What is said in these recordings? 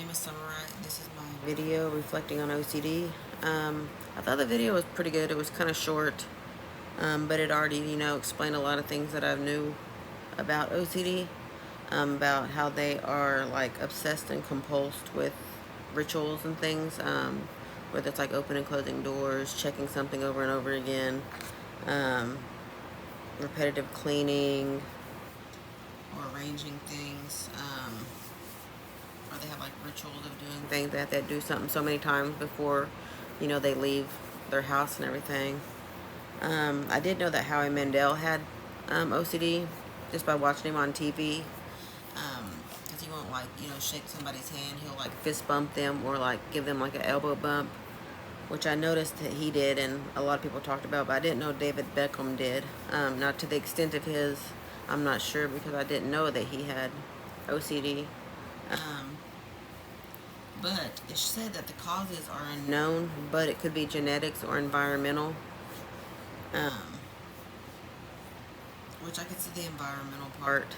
name is Samurai, and this is my video reflecting on OCD. I thought the video was pretty good. It was kind of short, but it already, explained a lot of things that I knew about OCD, about how they are like obsessed and compulsed with rituals and things, whether it's like opening and closing doors, checking something over and over again, um, repetitive cleaning, or arranging things. Or they have like rituals of doing things that they do something so many times before, they leave their house and everything. I did know that Howie Mandel had OCD just by watching him on TV. Because he won't like, shake somebody's hand. He'll like fist bump them or like give them like an elbow bump, which I noticed that he did and a lot of people talked about, but I didn't know David Beckham did. Not to the extent of his, I'm not sure because I didn't know that he had OCD. But it said that the causes are unknown, but it could be genetics or environmental. Which I could see the environmental part.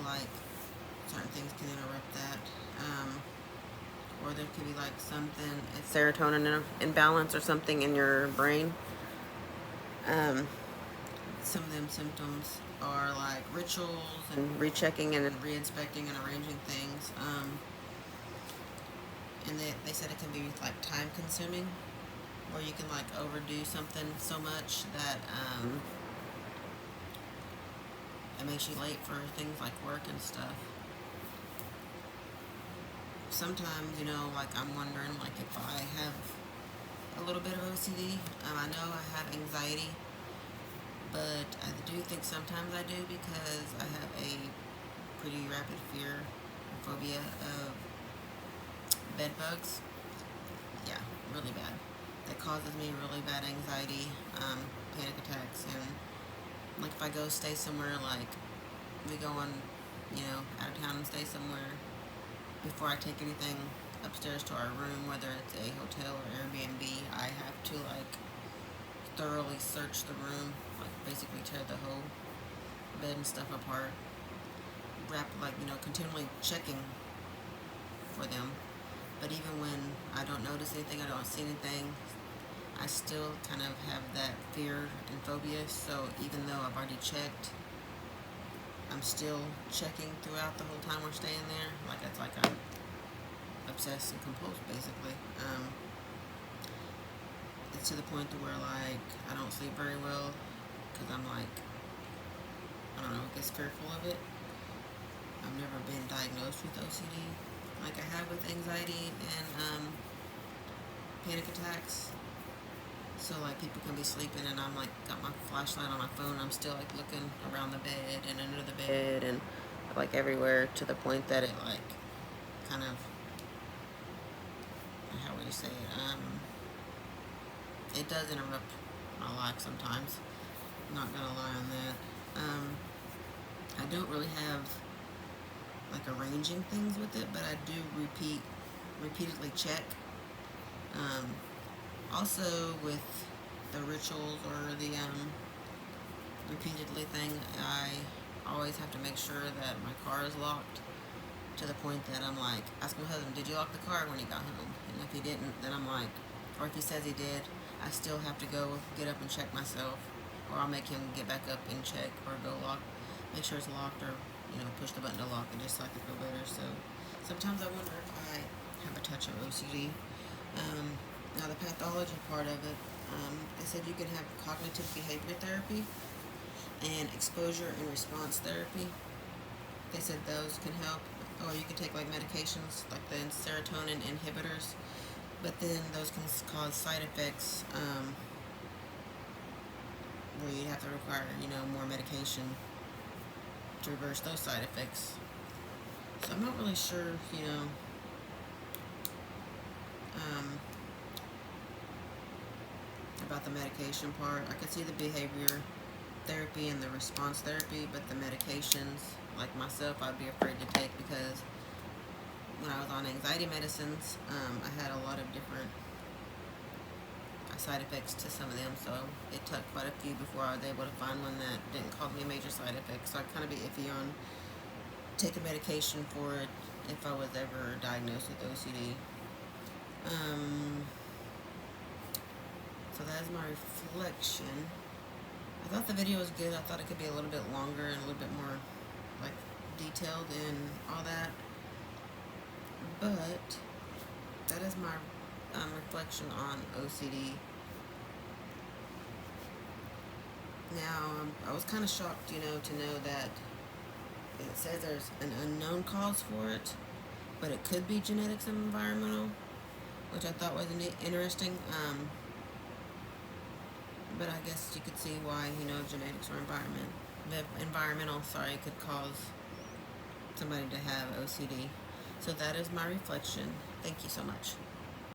Like certain things can interrupt that. Or there could be like something, it's serotonin imbalance or something in your brain. Some of them symptoms are like rituals and rechecking and re-inspecting and arranging things. And they said it can be like time consuming, where you can like overdo something so much that it makes you late for things like work and stuff. Sometimes, like I'm wondering like if I have a little bit of OCD. I know I have anxiety, but I do think sometimes I do because I have a pretty rapid fear and phobia of bed bugs. Yeah, really bad. That causes me really bad anxiety, panic attacks, and like if I go stay somewhere, like we go on, out of town and stay somewhere, before I take anything upstairs to our room, whether it's a hotel or Airbnb, I have to like thoroughly search the room, like basically tear the whole bed and stuff apart, continually checking for them. But even when I don't notice anything, I don't see anything, I still kind of have that fear and phobia. So even though I've already checked, I'm still checking throughout the whole time we're staying there. Like it's like I'm obsessed and compulsed, basically. It's to the point to where like I don't sleep very well because I'm like, I don't know, I guess fearful of it. I've never been diagnosed with OCD like I have with anxiety and panic attacks. So like people can be sleeping and I'm like got my flashlight on my phone. I'm still like looking around the bed and under the bed and like everywhere, to the point that it like kind of, how would you say it? It does interrupt my life sometimes. I'm not gonna lie on that. I don't really have like arranging things with it, but I do repeatedly check. Also with the rituals or the repeatedly thing, I always have to make sure that my car is locked, to the point that I'm like, ask my husband, did you lock the car when he got home? And if he didn't, then I'm like, or if he says he did, I still have to go get up and check myself, or I'll make him get back up and check, or go make sure it's locked, or push the button to lock it, just so I can feel better. So sometimes I wonder if I have a touch of OCD. Now the pathology part of it, they said you can have cognitive behavior therapy and exposure and response therapy. They said those can help, or you can take like medications like the serotonin inhibitors, but then those can cause side effects, where you have to require more medication to reverse those side effects. So I'm not really sure, about the medication part. I could see the behavior therapy and the response therapy, but the medications, like myself, I'd be afraid to take because when I was on anxiety medicines, I had a lot of different side effects to some of them, so it took quite a few before I was able to find one that didn't cause me a major side effect. So I'd kind of be iffy on taking medication for it if I was ever diagnosed with OCD. So that is my reflection. I thought the video was good. I thought it could be a little bit longer and a little bit more like detailed and all that. But that is my reflection on OCD. Now, I was kind of shocked, to know that it says there's an unknown cause for it, but it could be genetics and environmental, which I thought was interesting. But I guess you could see why, genetics or environmental, could cause somebody to have OCD. So that is my reflection. Thank you so much.